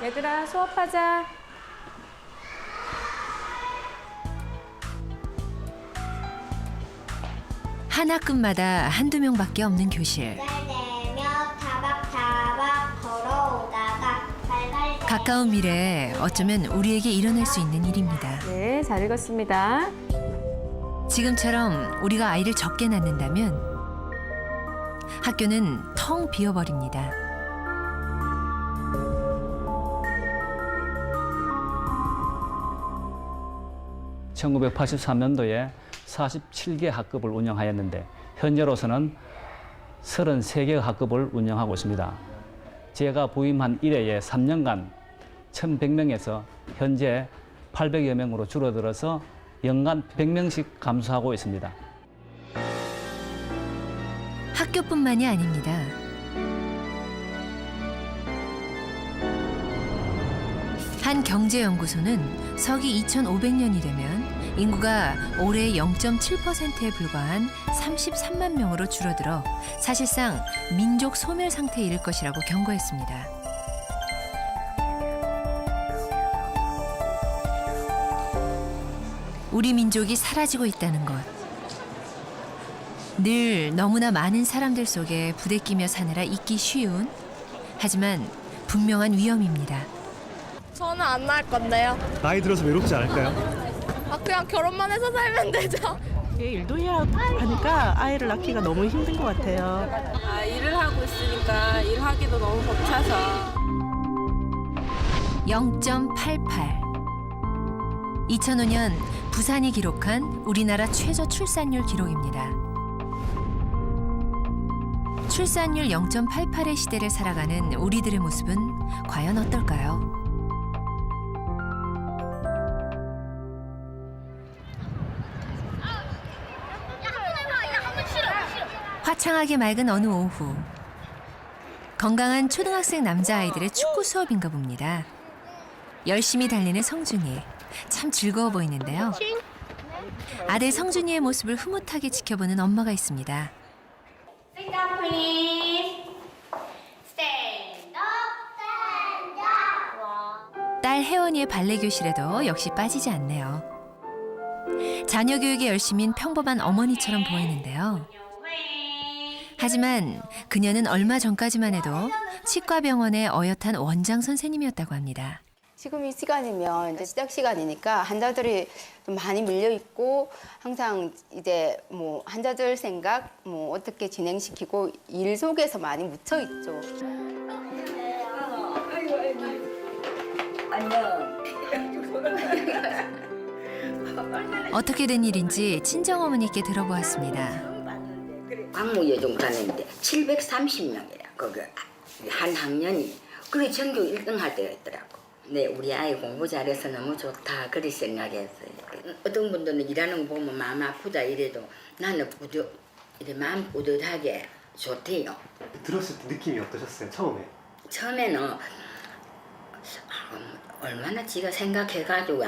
얘들아, 수업하자. 한 학급마다 한두 명밖에 없는 교실. 내며 타박타박 걸어오다가 발갈 가까운 미래에 어쩌면 우리에게 일어날 수 있는 일입니다. 네, 잘 읽었습니다. 지금처럼 우리가 아이를 적게 낳는다면 학교는 텅 비어버립니다. (1983년도에) 47개 학급을 운영하였는데 현재로서는 33개 학급을 운영하고 있습니다. 제가 부임한 이래에 3년간 1,100명에서 현재 800여 명으로 줄어들어서 연간 100명씩 감소하고 있습니다. 학교뿐만이 아닙니다. 한 경제연구소는 서기 2500년이 되면 인구가 올해 0.7%에 불과한 33만 명으로 줄어들어 사실상 민족 소멸 상태에 이를 것이라고 경고했습니다. 우리 민족이 사라지고 있다는 것. 늘 너무나 많은 사람들 속에 부대끼며 사느라 잊기 쉬운, 하지만 분명한 위험입니다. 저는 안 낳을 건데요. 나이 들어서 외롭지 않을까요? 그냥 결혼만 해서 살면 되죠. 일도 해야 하니까 아이를 낳기가 너무 힘든 것 같아요. 일을 하고 있으니까 일하기도 너무 벅차서. 0.88. 2005년 부산이 기록한 우리나라 최저 출산율 기록입니다. 출산율 0.88의 시대를 살아가는 우리들의 모습은 과연 어떨까요? 화창하게 맑은 어느 오후. 건강한 초등학생 남자아이들의 축구 수업인가 봅니다. 열심히 달리는 성준이. 참 즐거워 보이는데요. 아들 성준이의 모습을 흐뭇하게 지켜보는 엄마가 있습니다. Sit down, please. Stand up, stand up. 딸 혜원이의 발레 교실에도 역시 빠지지 않네요. 자녀 교육에 열심인 평범한 어머니처럼 보이는데요. 하지만 그녀는 얼마 전까지만 해도 치과병원의 어엿한 원장 선생님이었다고 합니다. 지금 이 시간이면 이제 시작 시간이니까 환자들이 좀 많이 밀려 있고 항상 이제 뭐 환자들 생각 뭐 어떻게 진행시키고 일 속에서 많이 묻혀 있죠. 어떻게 된 일인지 친정어머니께 들어보았습니다. 광무여중 다녔는데 730명이라 거기 한 학년이 그래 전교 1등 할 때가 있더라고. 네, 우리 아이 공부 잘해서 너무 좋다 그리 생각했어요. 어떤 분들은 일하는 거 보면 마음 아프다 이래도 나는 이래 마음 뿌듯하게 좋대요. 들었을 때 느낌이 어떠셨어요, 처음에? 처음에는 얼마나 지가 생각해가지고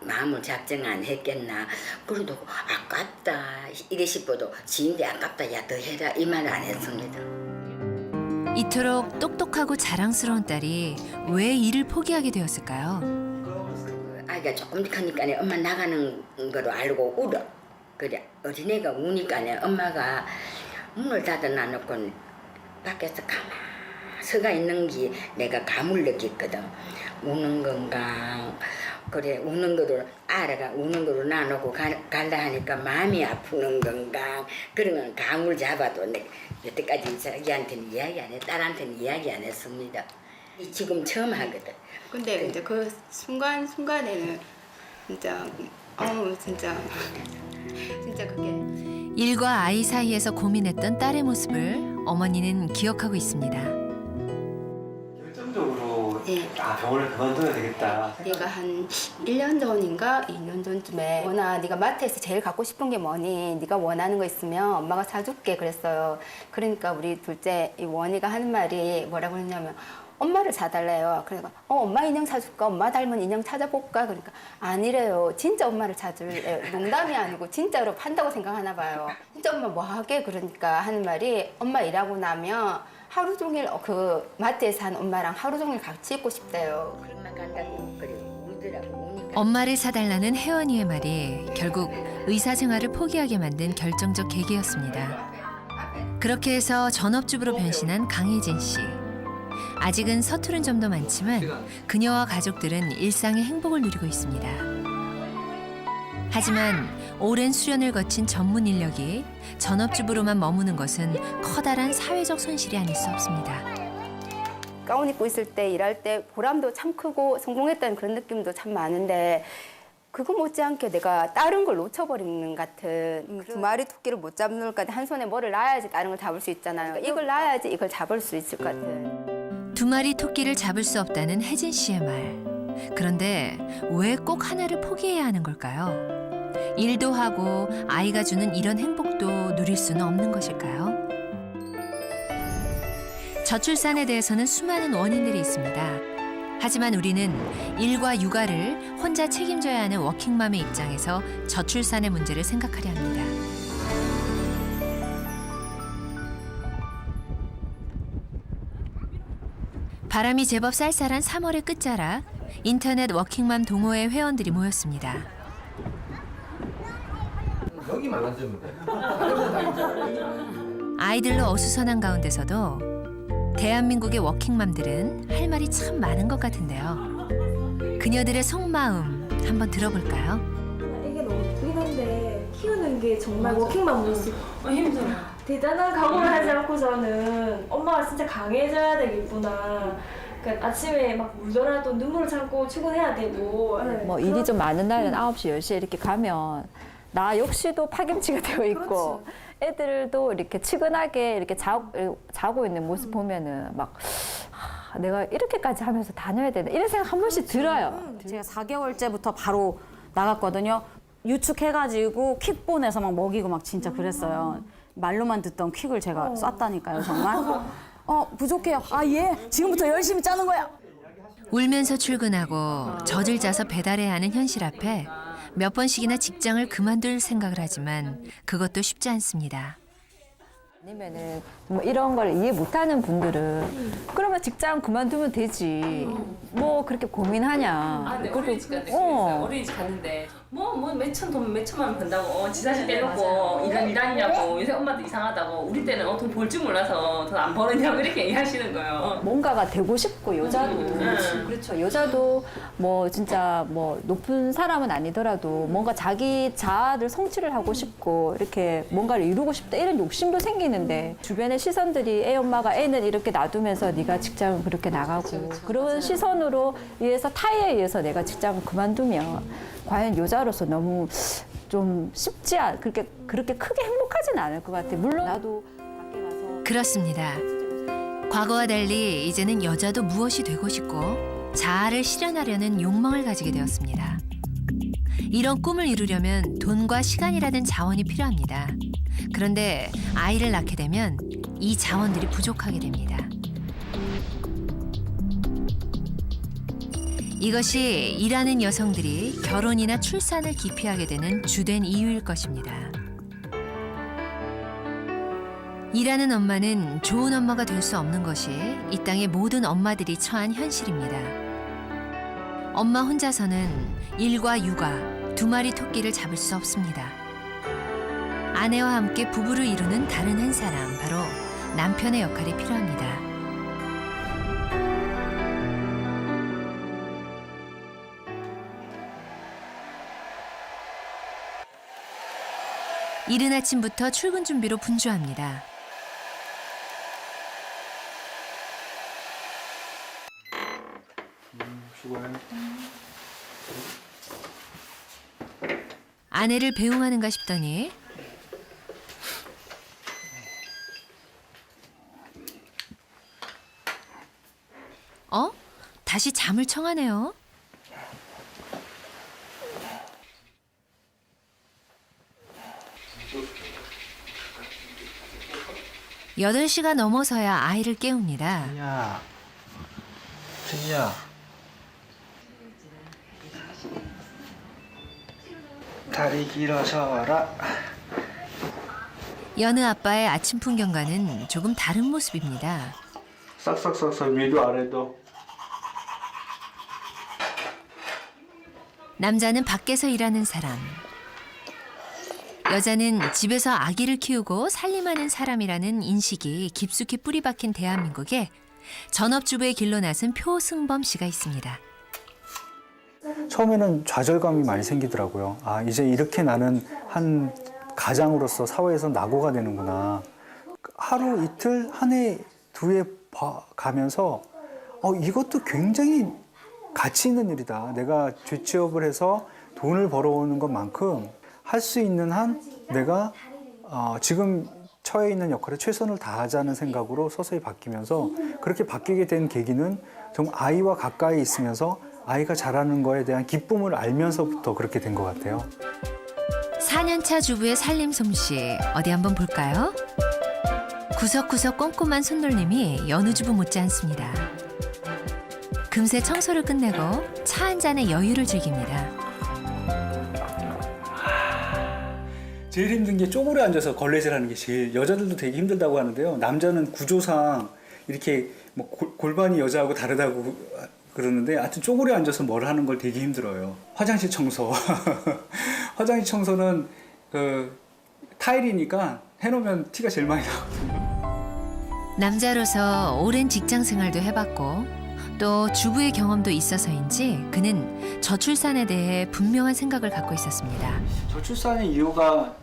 마음을 작정 안 했겠나. 그래도 아깝다 이래 싶어도 지인데 아깝다 야 더 해라 이 말 안 했습니다. 이토록 똑똑하고 자랑스러운 딸이 왜 일을 포기하게 되었을까요? 아이가 조금 크니까 엄마 나가는 거로 알고 울어. 그래 어린애가 우니까 엄마가 문을 닫아 놔놓고 밖에서 가만 서가 있는 게 내가 감을 느꼈거든. 우는 건가. 그래 우는 거를 알아가 우는 거로 놔놓고 갈라 하니까 마음이 아프는 건가. 그러면 감을 잡아도 여태까지 자기한테는 이야기 안 해. 딸한테는 이야기 안 했습니다. 지금 처음 하거든. 근데 이제 그 순간에는 진짜 진짜 그게 일과 아이 사이에서 고민했던 딸의 모습을 어머니는 기억하고 있습니다. 결정적으로 네. 병원을 그만둬야 되겠다. 내가 한 1년 전인가 2년 전쯤에 원아 네가 마트에서 제일 갖고 싶은 게 뭐니? 네가 원하는 거 있으면 엄마가 사줄게 그랬어요. 그러니까 우리 둘째 이 원이가 하는 말이 뭐라고 했냐면 엄마를 사달래요. 그러니까 엄마 인형 사줄까? 엄마 닮은 인형 찾아볼까? 그러니까 아니래요. 진짜 엄마를 찾을래요. 농담이 아니고 진짜로 판다고 생각하나 봐요. 진짜 엄마 뭐 하게? 그러니까 하는 말이 엄마 일하고 나면 하루 종일 그 마트에서 한 엄마랑 하루 종일 같이 있고 싶대요. 그런만 간다고 그래 울더라고 우니까. 엄마를 사달라는 혜원이의 말이 결국 의사 생활을 포기하게 만든 결정적 계기였습니다. 그렇게 해서 전업주부로 변신한 강혜진 씨. 아직은 서투른 점도 많지만 그녀와 가족들은 일상의 행복을 누리고 있습니다. 하지만 오랜 수련을 거친 전문 인력이 전업주부로만 머무는 것은 커다란 사회적 손실이 아닐 수 없습니다. 가운 입고 있을 때 일할 때 보람도 참 크고 성공했다는 그런 느낌도 참 많은데 그거 못지않게 내가 다른 걸 놓쳐버리는 같은 2마리 토끼를 못 잡을까 한 손에 뭐를 놔야지 다른 걸 잡을 수 있잖아요. 이걸 놔야지 이걸 잡을 수 있을 것 같은. 2마리 토끼를 잡을 수 없다는 혜진 씨의 말. 그런데 왜 꼭 하나를 포기해야 하는 걸까요? 일도 하고 아이가 주는 이런 행복도 누릴 수는 없는 것일까요? 저출산에 대해서는 수많은 원인들이 있습니다. 하지만 우리는 일과 육아를 혼자 책임져야 하는 워킹맘의 입장에서 저출산의 문제를 생각하려 합니다. 바람이 제법 쌀쌀한 3월의 끝자락, 인터넷 워킹맘 동호회 회원들이 모였습니다. 여기만 앉으면 돼. 아이들로 어수선한 가운데서도 대한민국의 워킹맘들은 할 말이 참 많은 것 같은데요. 그녀들의 속마음 한번 들어볼까요? 이게 너무 예쁘긴 한데 키우는 게 정말 워킹맘 모습 힘들어. 대단한 각오를 하지 않고서는 엄마가 진짜 강해져야 되겠구나. 그러니까 아침에 막 울더라도 눈물을 참고 출근해야 되고. 뭐 일이 좀 많은 날은 9시, 10시에 이렇게 가면 나 역시도 파김치가 되어 있고 애들도 이렇게 치근하게 이렇게 자고 있는 모습 보면은 막 내가 이렇게까지 하면서 다녀야 되나 이런 생각 한 번씩 들어요. 제가 4개월째부터 바로 나갔거든요. 유축해가지고 퀵 보내서 막 먹이고 막 진짜 그랬어요. 말로만 듣던 퀵을 제가 쐈다니까요, 정말. 부족해요. 아, 예. 지금부터 열심히 짜는 거야. 울면서 출근하고 젖을 짜서 배달해야 하는 현실 앞에 몇 번씩이나 직장을 그만둘 생각을 하지만 그것도 쉽지 않습니다. 아니면은 뭐 이런 걸 이해 못하는 분들은 그러면 직장 그만두면 되지. 뭐 그렇게 고민하냐. 네, 어린이집 갔는데 어린이집 갔는데 뭐 몇천만 번다고 지사실 때려고 일하냐고 요새 엄마도 이상하다고 우리 때는 돈 벌 줄 몰라서 돈 안 벌었냐고 이렇게 얘기하시는 거예요. 뭔가가 되고 싶고 여자도 그렇죠. 여자도 뭐 진짜 뭐 높은 사람은 아니더라도 뭔가 자기 자아를 성취를 하고 싶고 이렇게 뭔가를 이루고 싶다 이런 욕심도 생기는데 주변의 시선들이 애 엄마가 애는 이렇게 놔두면서 네가 직장을 그렇게 나가고 그런 시선으로 의해서 타의에 의해서 내가 직장을 그만두면 과연 여자로서 너무 좀 쉽지 않 그렇게 크게 행복하진 않을 것 같아. 물론 나도 밖에 가서 그렇습니다. 과거와 달리 이제는 여자도 무엇이 되고 싶고 자아를 실현하려는 욕망을 가지게 되었습니다. 이런 꿈을 이루려면 돈과 시간이라는 자원이 필요합니다. 그런데 아이를 낳게 되면 이 자원들이 부족하게 됩니다. 이것이 일하는 여성들이 결혼이나 출산을 기피하게 되는 주된 이유일 것입니다. 일하는 엄마는 좋은 엄마가 될 수 없는 것이 이 땅의 모든 엄마들이 처한 현실입니다. 엄마 혼자서는 일과 육아, 2마리 토끼를 잡을 수 없습니다. 아내와 함께 부부를 이루는 다른 한 사람, 바로 남편의 역할이 필요합니다. 이른 아침부터 출근 준비로 분주합니다. 수고해. 아내를 배웅하는가 싶더니 다시 잠을 청하네요. 여덟 시가 넘어서야 아이를 깨웁니다. 진이야. 다리 길어서 와라. 여느 아빠의 아침 풍경과는 조금 다른 모습입니다. 싹싹싹싹 위도 아래도. 남자는 밖에서 일하는 사람, 여자는 집에서 아기를 키우고 살림하는 사람이라는 인식이 깊숙이 뿌리박힌 대한민국에 전업주부의 길로 나선 표승범 씨가 있습니다. 처음에는 좌절감이 많이 생기더라고요. 아, 이제 이렇게 나는 한 가장으로서 사회에서 낙오가 되는구나. 하루 이틀, 한 해, 두 해 가면서 이것도 굉장히 가치 있는 일이다. 내가 죄취업을 해서 돈을 벌어오는 것만큼 할 수 있는 한 내가 지금 처해 있는 역할에 최선을 다하자는 생각으로 서서히 바뀌면서 그렇게 바뀌게 된 계기는 정말 아이와 가까이 있으면서 아이가 자라는 거에 대한 기쁨을 알면서부터 그렇게 된 것 같아요. 4년차 주부의 살림 솜씨 어디 한번 볼까요? 구석구석 꼼꼼한 손놀림이 여느 주부 못지 않습니다. 금세 청소를 끝내고 차 한 잔의 여유를 즐깁니다. 제일 힘든 게 쪼그려 앉아서 걸레질하는 게 제일, 여자들도 되게 힘들다고 하는데요. 남자는 구조상 이렇게 뭐 골반이 여자하고 다르다고 그러는데 하여튼 쪼그려 앉아서 뭘 하는 걸 되게 힘들어요. 화장실 청소. 화장실 청소는 타일이니까 해놓으면 티가 제일 많이 나거든요. 남자로서 오랜 직장 생활도 해봤고 또 주부의 경험도 있어서인지 그는 저출산에 대해 분명한 생각을 갖고 있었습니다. 저출산의 이유가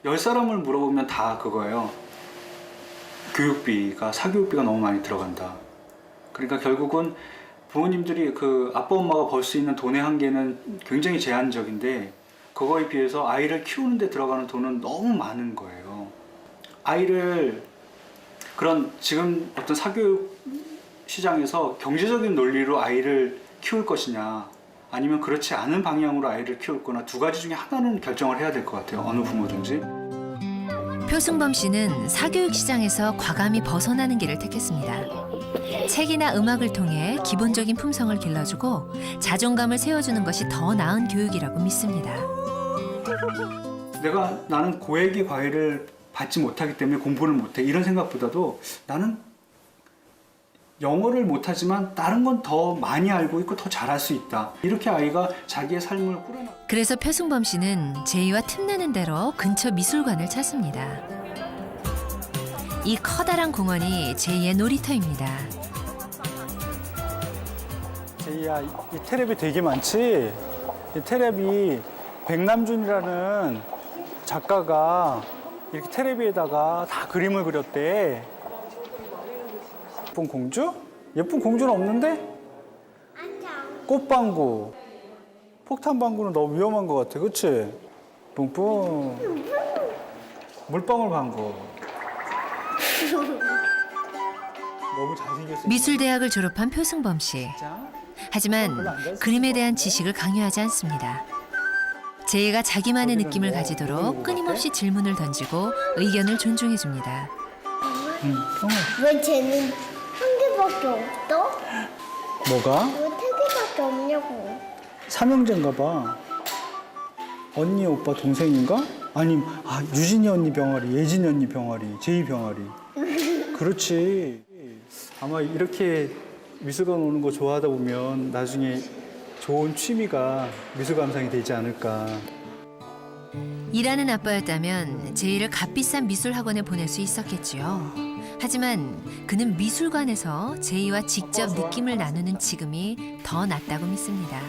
10사람을 물어보면 다 그거예요. 교육비가, 사교육비가 너무 많이 들어간다. 그러니까 결국은 부모님들이 아빠 엄마가 벌 수 있는 돈의 한계는 굉장히 제한적인데 그거에 비해서 아이를 키우는 데 들어가는 돈은 너무 많은 거예요. 아이를 그런 지금 어떤 사교육 시장에서 경제적인 논리로 아이를 키울 것이냐 아니면 그렇지 않은 방향으로 아이를 키울 거나 두 가지 중에 하나는 결정을 해야 될 것 같아요. 어느 부모든지. 표승범 씨는 사교육 시장에서 과감히 벗어나는 길을 택했습니다. 책이나 음악을 통해 기본적인 품성을 길러주고 자존감을 세워주는 것이 더 나은 교육이라고 믿습니다. 나는 고액의 과외를 받지 못하기 때문에 공부를 못해 이런 생각보다도 나는 영어를 못하지만 다른 건 더 많이 알고 있고 더 잘할 수 있다. 이렇게 아이가 자기의 삶을 꾸려나. 그래서 표승범 씨는 제이와 틈나는 대로 근처 미술관을 찾습니다. 이 커다란 공원이 제이의 놀이터입니다. 제이야, 이 테레비 되게 많지? 이 테레비 백남준이라는 작가가 이렇게 테레비에다가 다 그림을 그렸대. 예쁜 공주? 예쁜 공주는 없는데? 꽃방구. 폭탄방구는 너무 위험한 것 같아, 그치? 뿡뿡. 물방울 방구. 너무 잘생겼어. 미술대학을 졸업한 표승범 씨. 하지만 그림에 대한 지식을 강요하지 않습니다. 제이가 자기만의 느낌을 가지도록 끊임없이 질문을 던지고 의견을 존중해줍니다. 왜 쟤는 한 개밖에 없어? 뭐가? 왜 세 개밖에 없냐고. 삼형제인가 봐. 언니, 오빠, 동생인가? 아니, 유진이 언니 병아리, 예진이 언니 병아리, 제이 병아리. 그렇지. 아마 이렇게 미술관 오는 거 좋아하다 보면 나중에 좋은 취미가 미술 감상이 되지 않을까. 일하는 아빠였다면 제이를 값비싼 미술 학원에 보낼 수 있었겠지요. 하지만 그는 미술관에서 제이와 직접 느낌을 나누는 지금이 더 낫다고 믿습니다.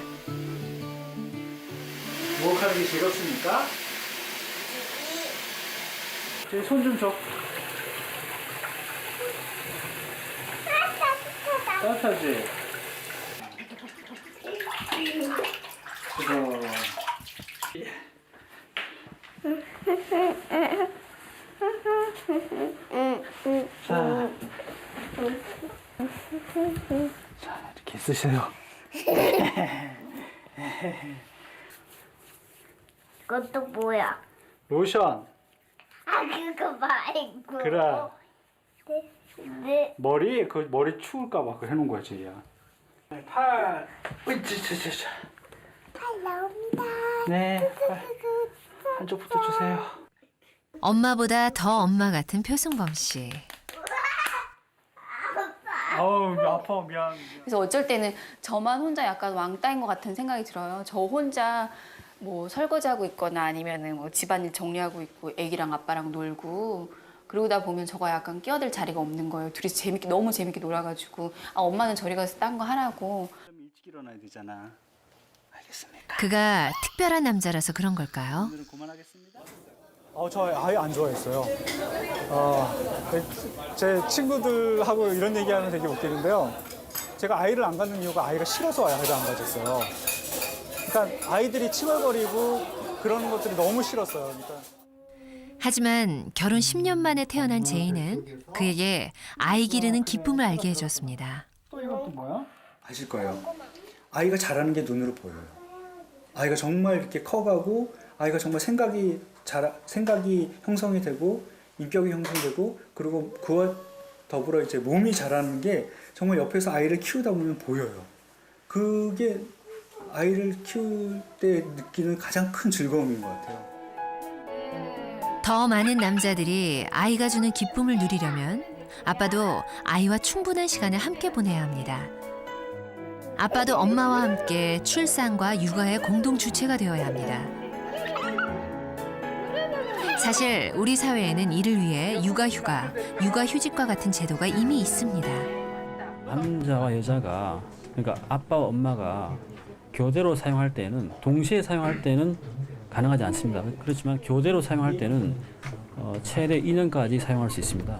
목욕하는 게 즐겁습니까? 제이 손 좀 줘. 따뜻하지? 그거. 자, 이렇게 쓰세요. 그것도 뭐야? 로션. 그거 말고. 그래. 네. 머리 추울까 봐 그거 해놓은 거야, 제이야. 팔. 으이치치치치. 팔 나옵니다. 네. 팔. 한쪽부터 주세요. 엄마보다 더 엄마 같은 표승범 씨. 아우 아파 미안. 그래서 어쩔 때는 저만 혼자 약간 왕따인 것 같은 생각이 들어요. 저 혼자 뭐 설거지하고 있거나 아니면은 뭐 집안일 정리하고 있고 애기랑 아빠랑 놀고 그러다 보면 저가 약간 끼어들 자리가 없는 거예요. 둘이 너무 재밌게 놀아가지고 엄마는 저리 가서 딴 거 하라고. 좀 일찍 일어나야 되잖아. 알겠습니까? 그가 특별한 남자라서 그런 걸까요? 오늘은 그만하겠습니다. 저 아예 안 좋아했어요. 제 친구들하고 이런 얘기하면 되게 웃기는데요. 제가 아이를 안 갖는 이유가 아이가 싫어서 아이를 안 가졌어요. 그러니까 아이들이 칭얼거리고 그런 것들이 너무 싫었어요. 그러니까. 하지만 결혼 10년 만에 태어난 제이는 그에게 아이 기르는 기쁨을 알게 해줬습니다. 이것도 뭐야? 아실 거예요. 아이가 자라는 게 눈으로 보여요. 아이가 정말 이렇게 커가고 아이가 정말 생각이 형성이 되고 인격이 형성되고 그리고 그와 더불어 이제 몸이 자라는 게 정말 옆에서 아이를 키우다 보면 보여요. 그게 아이를 키울 때 느끼는 가장 큰 즐거움인 것 같아요. 더 많은 남자들이 아이가 주는 기쁨을 누리려면 아빠도 아이와 충분한 시간을 함께 보내야 합니다. 아빠도 엄마와 함께 출산과 육아의 공동 주체가 되어야 합니다. 사실 우리 사회에는 이를 위해 육아휴가, 육아휴직과 같은 제도가 이미 있습니다. 남자와 여자가 그러니까 아빠와 엄마가 교대로 사용할 때는 동시에 사용할 때는 가능하지 않습니다. 그렇지만 교대로 사용할 때는 최대 2년까지 사용할 수 있습니다.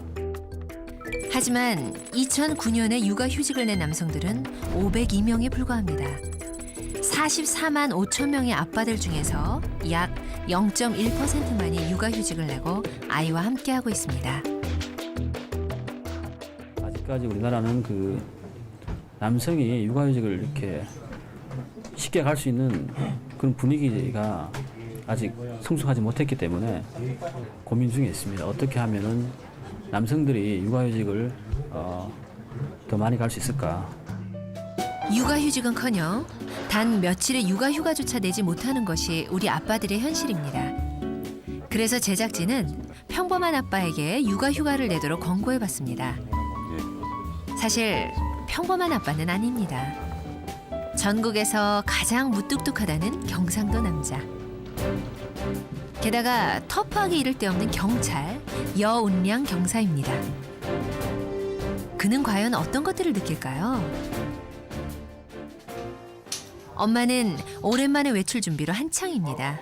하지만 2009년에 육아휴직을 낸 남성들은 502명에 불과합니다. 44만 5천 명의 아빠들 중에서 약 0.1%만이 육아휴직을 내고 아이와 함께하고 있습니다. 아직까지 우리나라는 그 남성이 육아휴직을 이렇게 쉽게 갈 수 있는 그런 분위기가 아직 성숙하지 못했기 때문에 고민 중에 있습니다. 어떻게 하면은 남성들이 육아휴직을 더 많이 갈 수 있을까? 육아휴직은커녕 단 며칠의 육아휴가조차 내지 못하는 것이 우리 아빠들의 현실입니다. 그래서 제작진은 평범한 아빠에게 육아휴가를 내도록 권고해봤습니다. 사실 평범한 아빠는 아닙니다. 전국에서 가장 무뚝뚝하다는 경상도 남자. 게다가 터프하게 이를 데 없는 경찰, 여운량 경사입니다. 그는 과연 어떤 것들을 느낄까요? 엄마는 오랜만에 외출 준비로 한창입니다.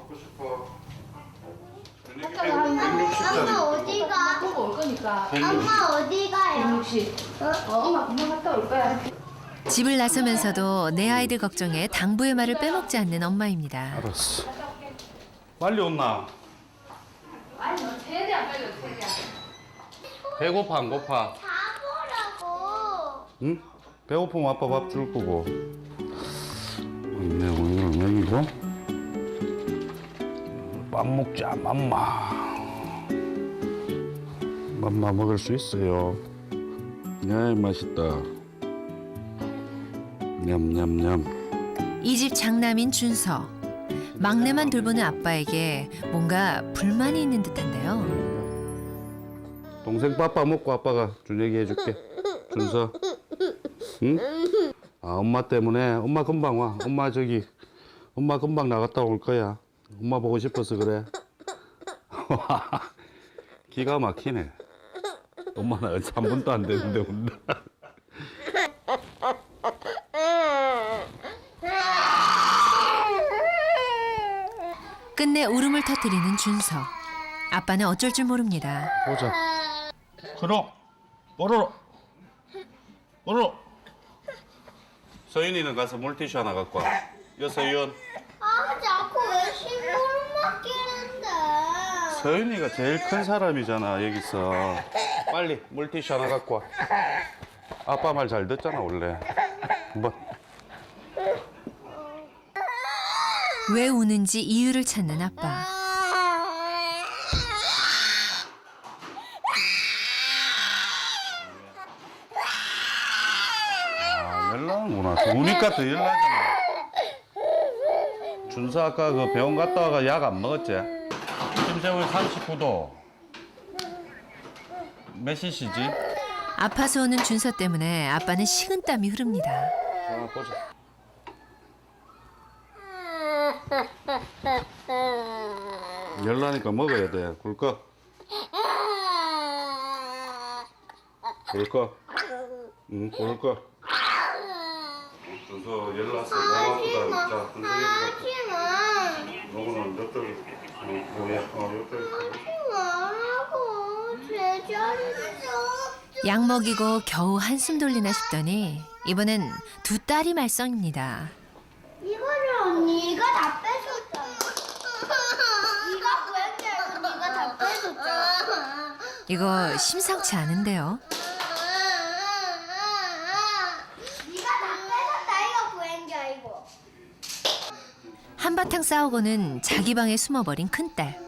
엄마 어디 가? 올 거니까. 엄마 어디 가요? 160. 엄마 금방 갔다 올 거야. 집을 나서면서도 내 아이들 걱정에 당부의 말을 빼먹지 않는 엄마입니다. 알았어. 빨리 온나? 아니 너 최대한 빨리 와 최대한. 배고파 안 고파? 자보라고. 응? 배고프면 아빠 밥 줄 거고. 내 오늘 여기고 밥 먹자 맘마. 맘마 먹을 수 있어요. 야 맛있다. 냠냠냠. 이 집 장남인 준서. 막내만 돌보는 아빠에게 뭔가 불만이 있는 듯한데요. 동생 빠빠 먹고 아빠가 준혁이 해줄게. 준서. 응? 아 엄마 때문에 엄마 금방 와. 엄마 금방 나갔다 올 거야. 엄마 보고 싶어서 그래. 기가 막히네. 엄마 나 3분도 안 됐는데 온다. 끝내 울음을 터뜨리는 준서. 아빠는 어쩔 줄 모릅니다. 보자. 그럼 뽀로로. 뽀로로. 서윤이는 가서 물티슈 하나 갖고 와. 여서윤. 아 자꾸 왜 심부름 맡기는데? 서윤이가 제일 큰 사람이잖아 여기서. 빨리 물티슈 하나 갖고 와. 아빠 말 잘 듣잖아 원래. 뭐. 왜 우는지 이유를 찾는 아빠. 연락하는구나. 우니까 더 연락하잖아. 준서 아까 그 병원 갔다 와가 약 안 먹었지? 심장은 39도. 몇 cc지? 아파서 오는 준서 때문에 아빠는 식은땀이 흐릅니다. 자, 보자. 열나니까 먹어야 돼. 굴까? 굴까? 응, 굴까? 준서 열났어. 너무 아프다. 자, 준서 요거는 옆쪽에. 뭐야? 옆쪽에. 약 먹이고 겨우 한숨 돌리나 싶더니 이번엔 두 딸이 말썽입니다. 이거를 언니가 다 뺏었잖아. 네가 구했잖아. 네가 다 뺏었잖아. 이거 심상치 않은데요. 네가 다 뺏었다. 이거 구한 게 아니고. 한바탕 싸우고는 자기 방에 숨어버린 큰딸.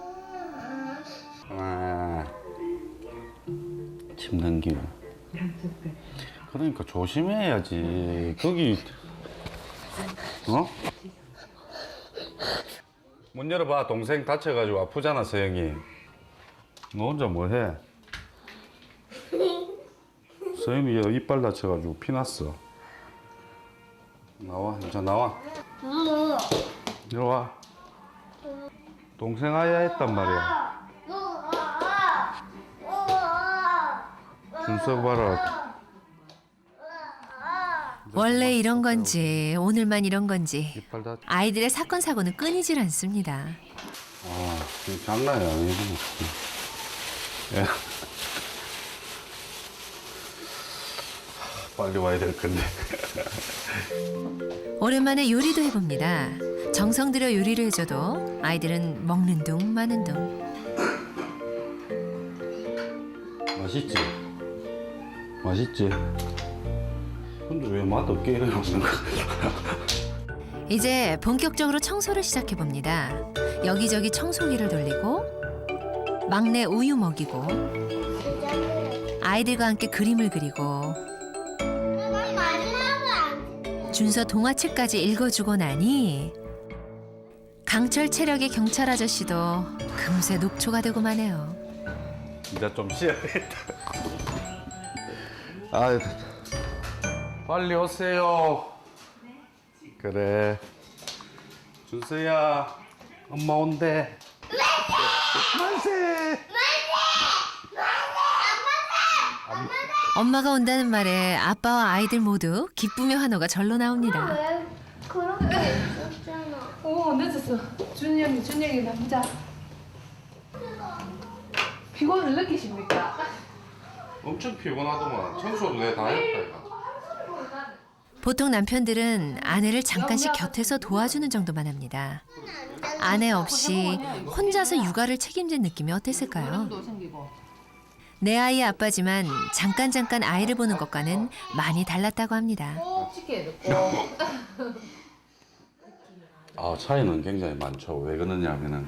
침 넘기고. 그러니까 조심해야지. 거기 어? 문 열어봐. 동생 다쳐가지고 아프잖아, 서영이. 너 혼자 뭐해? 서영이 얘 이빨 다쳐가지고 피 났어. 나와, 이제 나와. 이리 와. 동생 아야 했단 말이야. 준서 봐라. 원래 이런 건지 오늘만 이런 건지 이빨 다. 아이들의 사건 사고는 끊이질 않습니다. 이거 장난이 아니고. 예. 빨리 와야 될 건데. 오랜만에 요리도 해봅니다. 정성 들여 요리를 해줘도 아이들은 먹는 둥 마는 둥. 맛있지? 맛있지? 근데 왜 맛없게 이래 먹는 거야? 이제 본격적으로 청소를 시작해봅니다. 여기저기 청소기를 돌리고 막내 우유 먹이고 아이들과 함께 그림을 그리고 준서 동화책까지 읽어주고 나니 강철 체력의 경찰 아저씨도 금세 녹초가 되고 마네요. 이제 좀 쉬어야겠다. 아, 빨리 오세요. 그래. 준서야, 엄마 온대. 만세! 엄마가 온다는 말에 아빠와 아이들 모두 기쁨의 환호가 절로 나옵니다. 왜 그렇게 있었잖아. 늦었어. 준영이 남자. 피곤을 느끼십니까? 엄청 피곤하더만. 청소도 내가 다 했다, 이거. 보통 남편들은 아내를 잠깐씩 곁에서 도와주는 정도만 합니다. 아내 없이 혼자서 육아를 책임진 느낌이 어땠을까요? 내 아이의 아빠지만 잠깐 아이를 보는 것과는 많이 달랐다고 합니다. 차이는 굉장히 많죠. 왜 그러냐면은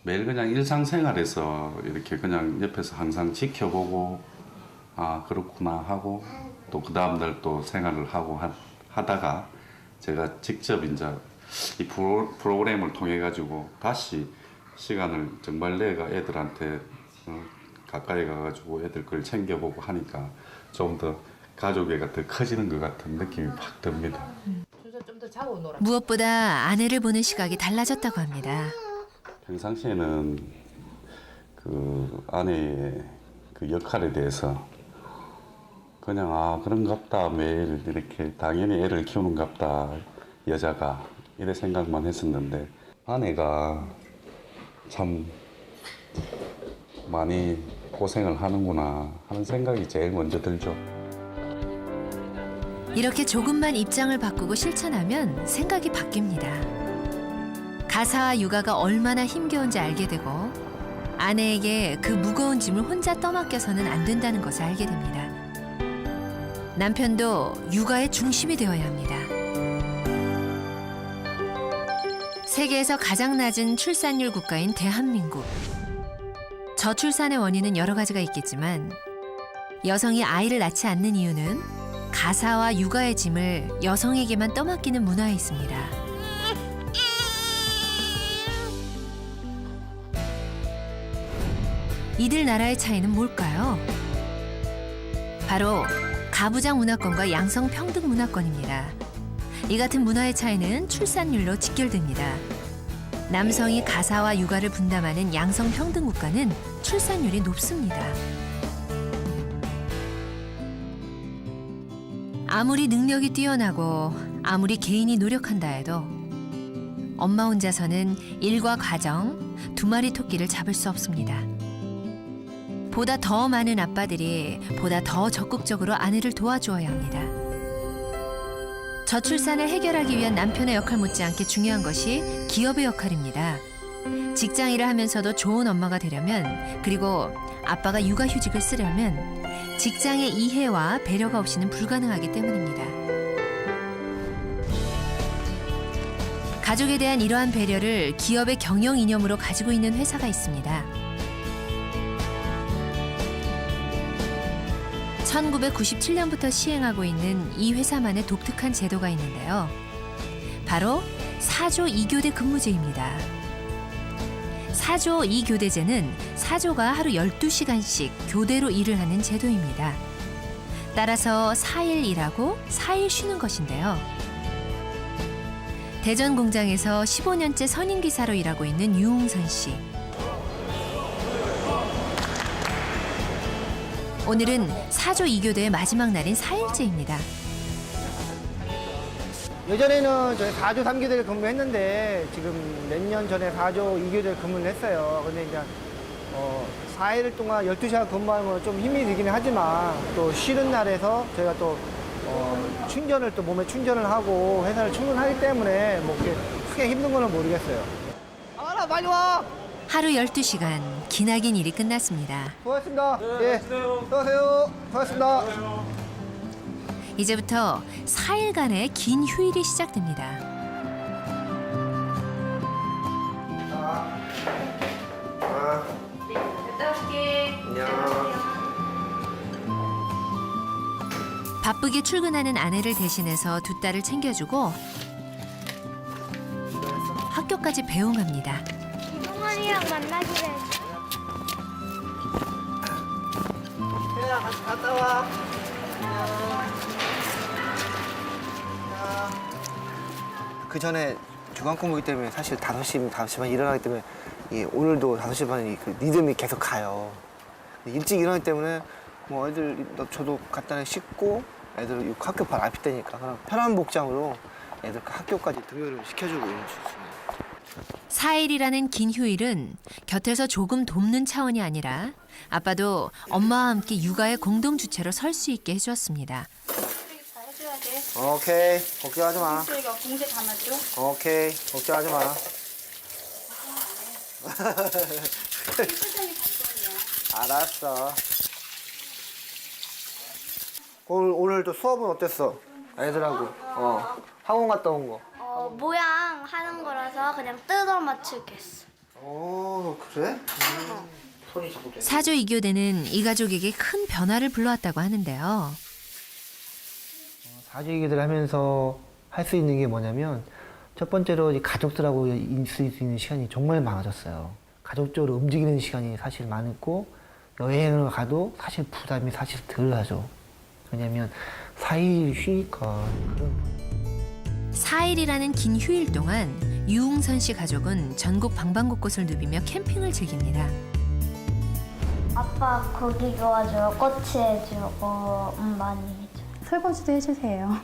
매일 그냥 일상생활에서 이렇게 그냥 옆에서 항상 지켜보고 그렇구나 하고 또 그 다음날 또 생활을 하고 하다가 제가 직접 이제 이 프로그램을 통해 가지고 다시 시간을 정말 내가 애들한테 가까이 가가지고 애들 걸 챙겨보고 하니까 좀 더 가족애가 더 커지는 것 같은 느낌이 확 듭니다. 무엇보다 아내를 보는 시각이 달라졌다고 합니다. 평상시에는 그 아내의 그 역할에 대해서 그냥 그런갑다 매일 이렇게 당연히 애를 키우는갑다 여자가 이래 생각만 했었는데 아내가 참 많이 고생을 하는구나 하는 생각이 제일 먼저 들죠. 이렇게 조금만 입장을 바꾸고 실천하면 생각이 바뀝니다. 가사와 육아가 얼마나 힘겨운지 알게 되고 아내에게 그 무거운 짐을 혼자 떠맡겨서는 안 된다는 것을 알게 됩니다. 남편도 육아의 중심이 되어야 합니다. 세계에서 가장 낮은 출산율 국가인 대한민국. 저출산의 원인은 여러 가지가 있겠지만 여성이 아이를 낳지 않는 이유는 가사와 육아의 짐을 여성에게만 떠맡기는 문화에 있습니다. 이들 나라의 차이는 뭘까요? 바로 가부장 문화권과 양성 평등 문화권입니다. 이 같은 문화의 차이는 출산율로 직결됩니다. 남성이 가사와 육아를 분담하는 양성 평등 국가는 출산율이 높습니다. 아무리 능력이 뛰어나고 아무리 개인이 노력한다 해도 엄마 혼자서는 일과 가정, 2마리 토끼를 잡을 수 없습니다. 보다 더 많은 아빠들이 보다 더 적극적으로 아내를 도와주어야 합니다. 저출산을 해결하기 위한 남편의 역할 못지않게 중요한 것이 기업의 역할입니다. 직장일을 하면서도 좋은 엄마가 되려면, 그리고 아빠가 육아휴직을 쓰려면 직장의 이해와 배려가 없이는 불가능하기 때문입니다. 가족에 대한 이러한 배려를 기업의 경영 이념으로 가지고 있는 회사가 있습니다. 1997년부터 시행하고 있는 이 회사만의 독특한 제도가 있는데요. 바로 4조 2교대 근무제입니다. 4조 2교대제는 사조가 하루 12시간씩 교대로 일을 하는 제도입니다. 따라서 4일 일하고 4일 쉬는 것인데요. 대전 공장에서 15년째 선임기사로 일하고 있는 유홍선 씨. 오늘은 4조 2교대의 마지막 날인 4일째입니다. 예전에는 저희 4조 3교대를 근무했는데 지금 몇 년 전에 4조 2교대를 근무를 했어요. 근데 이제 4일 동안 12시간 근무하면 좀 힘이 들기는 하지만 또 쉬는 날에서 저희가 또 충전을 또 몸에 충전을 하고 회사를 출근하기 때문에 뭐 그렇게 크게 힘든 거는 모르겠어요. 알아, 빨리 와! 하루 12시간, 기나긴 일이 끝났습니다. 수고하셨습니다. 예, 수고하세요. 수고하셨습니다. 이제부터 4일간의 긴 휴일이 시작됩니다. 바쁘게 출근하는 아내를 대신해서 2딸을 챙겨주고 학교까지 배웅합니다. 동아리랑 만나기로 했어. 혜야, 같이 갔다 와. 그 전에 주간 근무기 때문에 사실 5시 반 일어나기 때문에 오늘도 5시 반에 그 리듬이 계속 가요. 일찍 일어나기 때문에 뭐 애들 저도 간단히 씻고 애들 학교 바로 앞이 되니까 그냥 편한 복장으로 애들 학교까지 등교를 시켜주고 있는 중입니다. 4일이라는 긴 휴일은 곁에서 조금 돕는 차원이 아니라 아빠도 엄마와 함께 육아의 공동 주체로 설 수 있게 해주었습니다. 오케이, 걱정하지 마. 이거 공제 담아줘. 오케이, 걱정하지 마. 알았어. 오늘도 수업은 어땠어? 애들하고. 학원 갔다 온 거. 모양 하는 거라서 그냥 뜯어 맞추겠어. 그래? 손이 자꾸 4조 2교대는 이 가족에게 큰 변화를 불러왔다고 하는데요. 4조 2교대를 하면서 할 수 있는 게 뭐냐면 첫 번째로 이 가족들하고 있을 수 있는 시간이 정말 많아졌어요. 가족적으로 움직이는 시간이 사실 많고 여행을 가도 사실 부담이 사실 덜 하죠. 왜냐면 4일 쉬니까. 4일이라는 긴 휴일 동안 유웅선 씨 가족은 전국 방방곳곳을 누비며 캠핑을 즐깁니다. 아빠 고기 구워줘, 꼬치 해주고 많이 해줘. 설거지도 해주세요.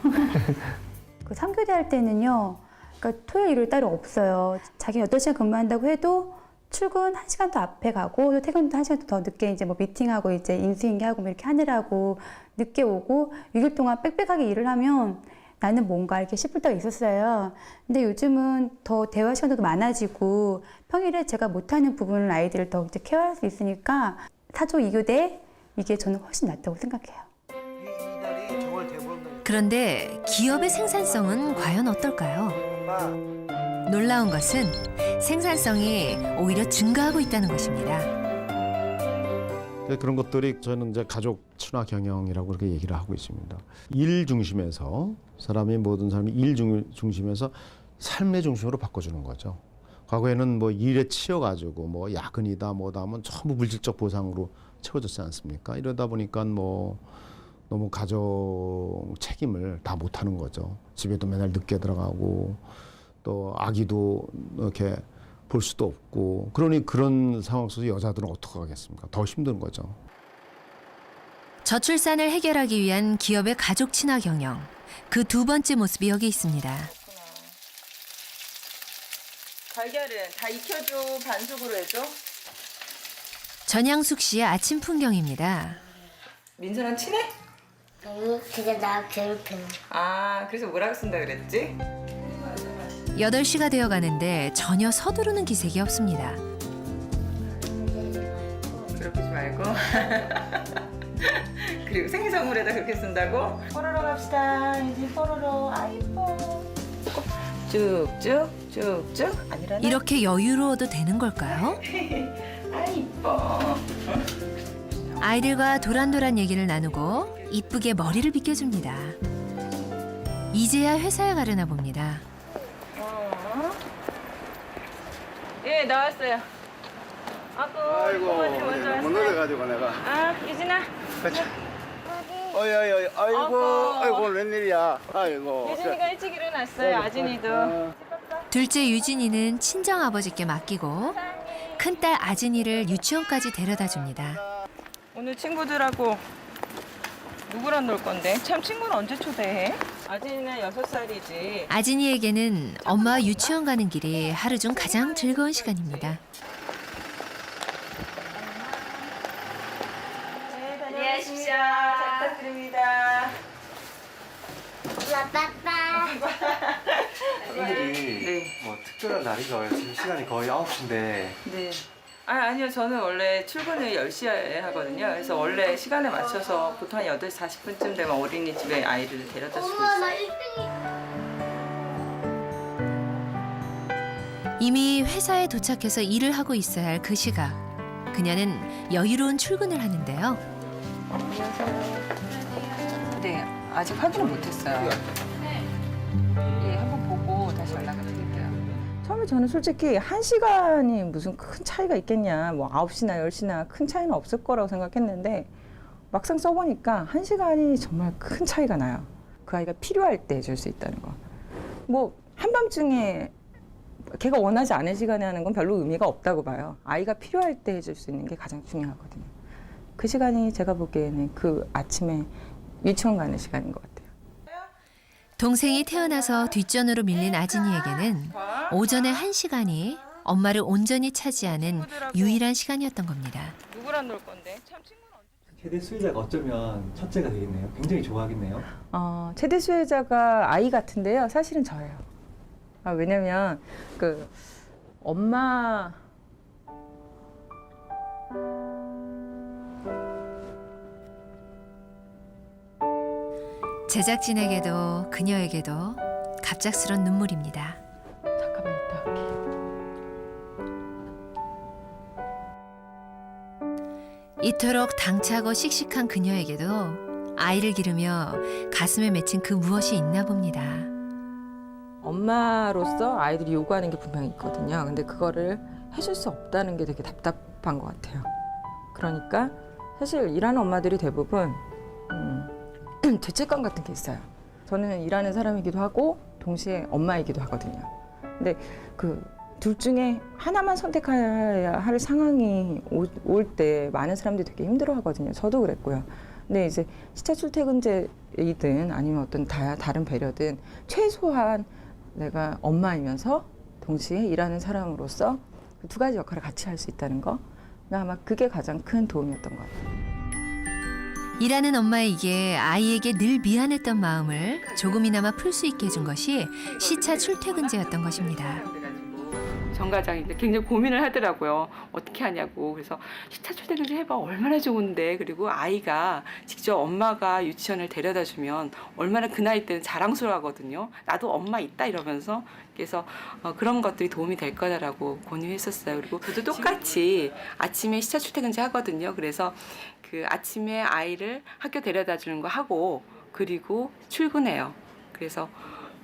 그 3교대 할 때는요, 그러니까 토요일, 일요일 따로 없어요. 자기 8시간 근무한다고 해도 출근 1시간 더 앞에 가고 또 퇴근도 1시간 더 늦게 이제 뭐 미팅하고 이제 인수인계하고 뭐 이렇게 하느라고 늦게 오고 6일 동안 빽빽하게 일을 하면 나는 뭔가 이렇게 싶을 때가 있었어요. 근데 요즘은 더 대화 시간도 많아지고 평일에 제가 못하는 부분을 아이들을 더 이제 케어할 수 있으니까 4조 2교대 이게 저는 훨씬 낫다고 생각해요. 그런데 기업의 생산성은 과연 어떨까요? 놀라운 것은 생산성이 오히려 증가하고 있다는 것입니다. 그런 것들이 저는 이제 가족 친화 경영이라고 그렇게 얘기를 하고 있습니다. 일 중심에서 모든 사람이 일 중심에서 삶의 중심으로 바꿔주는 거죠. 과거에는 뭐 일에 치여가지고 뭐 야근이다 뭐다 하면 전부 물질적 보상으로 채워졌지 않습니까? 이러다 보니까 뭐 너무 가정 책임을 다 못하는 거죠. 집에도 맨날 늦게 들어가고 또 아기도 이렇게 볼 수도 없고 그러니 그런 상황 속에서 여자들은 어떻게 하겠습니까? 더 힘든 거죠. 저출산을 해결하기 위한 기업의 가족 친화 경영. 그 두 번째 모습이 여기 있습니다. 달걀은 다 익혀줘, 반숙으로 해줘. 전양숙 씨의 아침 풍경입니다. 민서랑 친해? 아니, 그게 나 괴롭혀. 아, 그래서 뭐라고 쓴다 그랬지? 8시가 되어 가는데 전혀 서두르는 기색이 없습니다. 괴롭히지 말고. 그리고 생일 선물에다 그렇게 쓴다고? 뽀로로 갑시다. 이제 뽀로로. 아, 이뻐. 쭉쭉, 쭉쭉. 아니라나? 이렇게 여유로워도 되는 걸까요? 아, 이뻐. 아이들과 도란도란 얘기를 나누고 이쁘게 머리를 빗겨줍니다. 이제야 회사에 가려나 봅니다. 예, 나왔어요. 아이고, 못 넣어가지고 내가. 아, 유진아. 어이, 아이고, 웬일이야. 아이고. 유진이가 일찍 일어났어요, 아진이도. 둘째 유진이는 친정아버지께 맡기고 큰딸 아진이를 유치원까지 데려다 줍니다. 오늘 친구들하고 누구랑 놀 건데? 참 친구는 언제 초대해? 아진이는 6살이지. 아진이에게는 엄마와 유치원 가는 길이 하루 중 가장 즐거운 시간입니다. 네, 다녀오십시오. 잘 부탁드립니다. 빠빠빠. 오늘이 뭐 특별한 날인가요? 지금 시간이 거의 9시인데. 네. 아니요. 저는 원래 출근을 10시에 하거든요. 그래서 원래 시간에 맞춰서 보통 한 8시 40분쯤 되면 어린이집에 아이를 데려다 주고 엄마, 나 있어요. 1등이야. 이미 회사에 도착해서 일을 하고 있어야 할 그 시각. 그녀는 여유로운 출근을 하는데요. 네, 아직 확인을 못했어요. 예, 한번 보고 다시 연락을 드릴게요. 처음에 저는 솔직히 1시간이 무슨 큰 차이가 있겠냐, 뭐 9시나 10시나 큰 차이는 없을 거라고 생각했는데 막상 써보니까 1시간이 정말 큰 차이가 나요. 그 아이가 필요할 때 해줄 수 있다는 거. 뭐 한밤중에 걔가 원하지 않은 시간에 하는 건 별로 의미가 없다고 봐요. 아이가 필요할 때 해줄 수 있는 게 가장 중요하거든요. 그 시간이 제가 보기에는 그 아침에 유치원 가는 시간인 것 같아요. 동생이 태어나서 뒷전으로 밀린 아진이에게는 오전의 1시간이 엄마를 온전히 차지하는 유일한 시간이었던 겁니다. 누구랑 놀 건데? 참 친구는 최대 수혜자가 어쩌면 첫째가 되겠네요. 굉장히 좋아하겠네요. 최대 수혜자가 아이 같은데요. 사실은 저예요. 왜냐면 그 엄마 제작진에게도 그녀에게도 갑작스런 눈물입니다. 잠깐만 이따 할게. 이토록 당차고 씩씩한 그녀에게도 아이를 기르며 가슴에 맺힌 그 무엇이 있나 봅니다. 엄마로서 아이들이 요구하는 게 분명히 있거든요. 근데 그거를 해줄 수 없다는 게 되게 답답한 것 같아요. 그러니까 사실 일하는 엄마들이 대부분 죄책감 같은 게 있어요. 저는 일하는 사람이기도 하고 동시에 엄마이기도 하거든요. 근데 그 둘 중에 하나만 선택해야 할 상황이 올 때 많은 사람들이 되게 힘들어 하거든요. 저도 그랬고요. 근데 이제 시차 출퇴근제이든 아니면 어떤 다른 배려든 최소한 내가 엄마이면서 동시에 일하는 사람으로서 그 두 가지 역할을 같이 할 수 있다는 거. 아마 그게 가장 큰 도움이었던 것 같아요. 일하는 엄마에게 아이에게 늘 미안했던 마음을 조금이나마 풀 수 있게 해준 것이 시차 출퇴근제였던 것입니다. 정 과장이 굉장히 고민을 하더라고요. 어떻게 하냐고. 그래서 시차 출퇴근제 해봐. 얼마나 좋은데. 그리고 아이가 직접 엄마가 유치원을 데려다 주면 얼마나 그 나이 때는 자랑스러워하거든요. 나도 엄마 있다 이러면서. 그래서 그런 것들이 도움이 될 거다라고 권유했었어요. 그리고 저도 똑같이 아침에 시차 출퇴근제 하거든요. 그래서 그 아침에 아이를 학교 데려다 주는 거 하고 그리고 출근해요. 그래서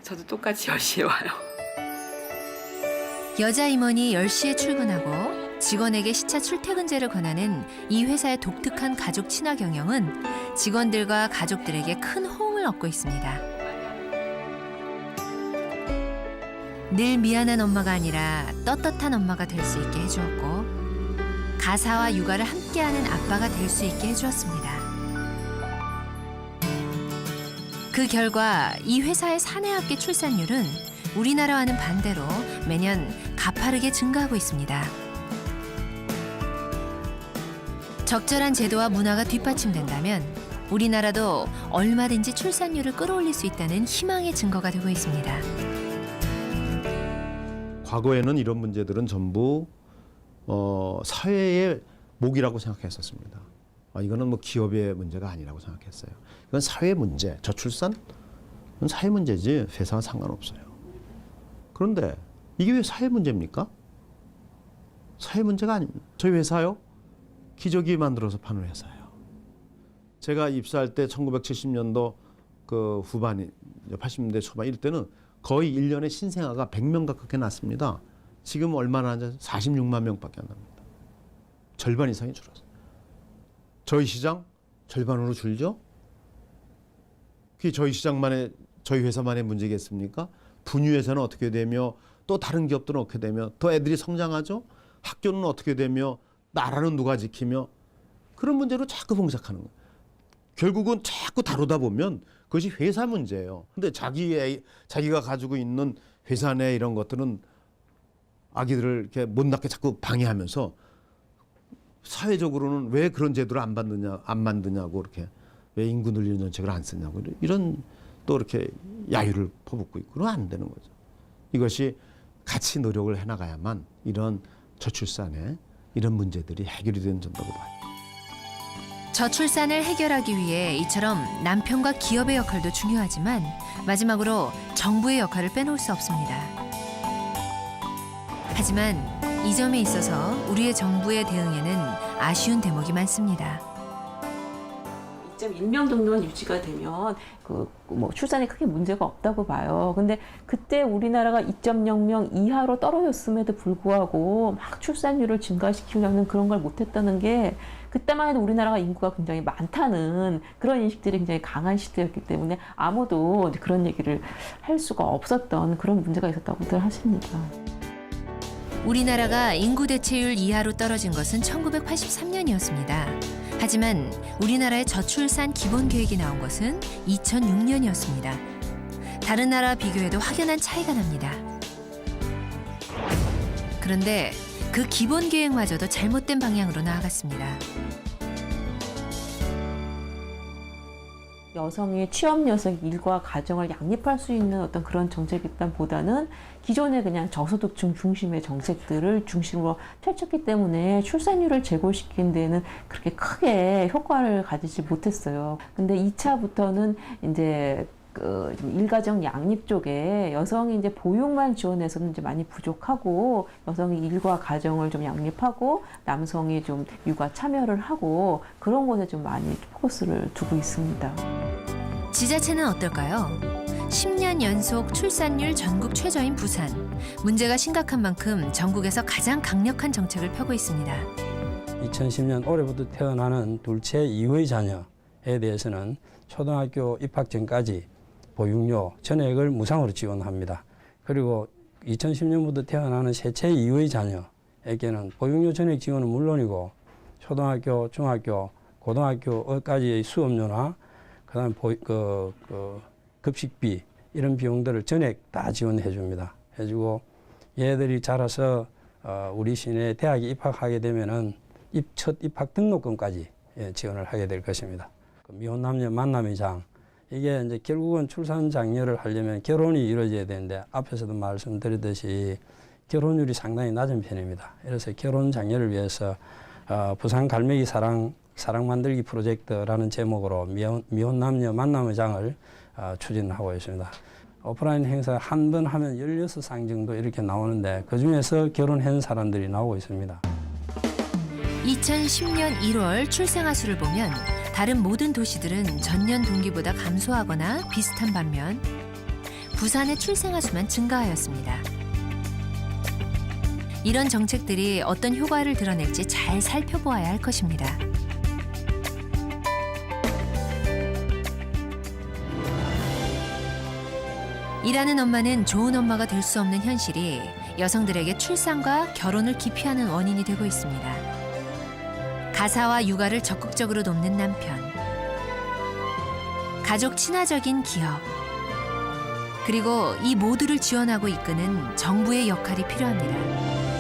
저도 똑같이 10시에 와요. 여자 임원이 10시에 출근하고 직원에게 시차 출퇴근제를 권하는 이 회사의 독특한 가족 친화 경영은 직원들과 가족들에게 큰 호응을 얻고 있습니다. 늘 미안한 엄마가 아니라 떳떳한 엄마가 될 수 있게 해주었고 가사와 육아를 함께하는 아빠가 될 수 있게 해주었습니다. 그 결과 이 회사의 사내학계 출산율은 우리나라와는 반대로 매년 가파르게 증가하고 있습니다. 적절한 제도와 문화가 뒷받침된다면 우리나라도 얼마든지 출산율을 끌어올릴 수 있다는 희망의 증거가 되고 있습니다. 과거에는 이런 문제들은 전부 사회의 몫이라고 생각했었습니다. 이거는 뭐 기업의 문제가 아니라고 생각했어요. 이건 사회 문제, 저출산? 이건 사회 문제지 회사와 상관없어요. 그런데 이게 왜 사회 문제입니까? 사회 문제가 아닙니다. 저희 회사요? 기저귀 만들어서 파는 회사예요. 제가 입사할 때 1970년도 그 후반이 80년대 초반 이럴 때는 거의 1년에 신생아가 100명 가깝게 낳습니다. 지금 얼마나 하는지 46만 명밖에 안 납니다. 절반 이상이 줄었어요. 저희 시장 절반으로 줄죠? 그게 저희 시장만의, 저희 회사만의 문제겠습니까? 분유회사는 어떻게 되며 또 다른 기업들은 어떻게 되며 더 애들이 성장하죠? 학교는 어떻게 되며 나라는 누가 지키며 그런 문제로 자꾸 봉착하는 거예요. 결국은 자꾸 다루다 보면 그것이 회사 문제예요. 근데 자기가 가지고 있는 회사 내 이런 것들은 아기들을 이렇게 못 낳게 자꾸 방해하면서 사회적으로는 왜 그런 제도를 안 만드냐고 이렇게 왜 인구 늘리는 정책을 안 쓰냐고 이런 또 이렇게 야유를 퍼붓고 있고 그러면 안 되는 거죠. 이것이 같이 노력을 해나가야만 이런 저출산에 이런 문제들이 해결이 되는 전다고 봐요. 저출산을 해결하기 위해 이처럼 남편과 기업의 역할도 중요하지만 마지막으로 정부의 역할을 빼놓을 수 없습니다. 하지만 이 점에 있어서 우리의 정부의 대응에는 아쉬운 대목이 많습니다. 2.1명 정도만 유지가 되면 뭐 출산에 크게 문제가 없다고 봐요. 근데 그때 우리나라가 2.0명 이하로 떨어졌음에도 불구하고 막 출산율을 증가시키려는 그런 걸 못했다는 게 그때만 해도 우리나라가 인구가 굉장히 많다는 그런 인식들이 굉장히 강한 시대였기 때문에 아무도 그런 얘기를 할 수가 없었던 그런 문제가 있었다고들 하십니다. 우리나라가 인구 대체율 이하로 떨어진 것은 1983년이었습니다. 하지만 우리나라의 저출산 기본계획이 나온 것은 2006년이었습니다. 다른 나라와 비교해도 확연한 차이가 납니다. 그런데 그 기본계획마저도 잘못된 방향으로 나아갔습니다. 여성이 취업 여성 일과 가정을 양립할 수 있는 어떤 그런 정책보다는 기존의 그냥 저소득층 중심의 정책들을 중심으로 펼쳤기 때문에 출산율을 제고시키는 데는 그렇게 크게 효과를 가지지 못했어요. 근데 2차부터는 이제 좀 일가정 양립 쪽에 여성이 이제 보육만 지원해서는 이제 많이 부족하고 여성이 일과 가정을 좀 양립하고 남성이 좀 육아 참여를 하고 그런 곳에 좀 많이 포커스를 두고 있습니다. 지자체는 어떨까요? 10년 연속 출산율 전국 최저인 부산. 문제가 심각한 만큼 전국에서 가장 강력한 정책을 펴고 있습니다. 2010년 올해부터 태어나는 둘째 이후의 자녀에 대해서는 초등학교 입학 전까지 보육료 전액을 무상으로 지원합니다. 그리고 2010년부터 태어나는 셋째 이후의 자녀에게는 보육료 전액 지원은 물론이고 초등학교, 중학교, 고등학교까지의 수업료나 그다음 급식비 이런 비용들을 전액 다 지원해 줍니다. 해주고 얘들이 자라서 우리 시내 대학에 입학하게 되면은 첫 입학 등록금까지 지원을 하게 될 것입니다. 미혼 남녀 만남의 장 이게 이제 결국은 출산 장려를 하려면 결혼이 이루어져야 되는데 앞에서도 말씀드렸듯이 결혼율이 상당히 낮은 편입니다. 그래서 결혼 장려를 위해서 부산 갈매기 사랑 만들기 프로젝트라는 제목으로 미혼 남녀 만남의 장을 추진하고 있습니다. 오프라인 행사 한 번 하면 16상 정도 이렇게 나오는데 그중에서 결혼한 사람들이 나오고 있습니다. 2010년 1월 출생아 수를 보면 다른 모든 도시들은 전년 동기보다 감소하거나 비슷한 반면 부산의 출생아 수만 증가하였습니다. 이런 정책들이 어떤 효과를 드러낼지 잘 살펴보아야 할 것입니다. 일하는 엄마는 좋은 엄마가 될 수 없는 현실이 여성들에게 출산과 결혼을 기피하는 원인이 되고 있습니다. 가사와 육아를 적극적으로 돕는 남편, 가족 친화적인 기업, 그리고 이 모두를 지원하고 이끄는 정부의 역할이 필요합니다.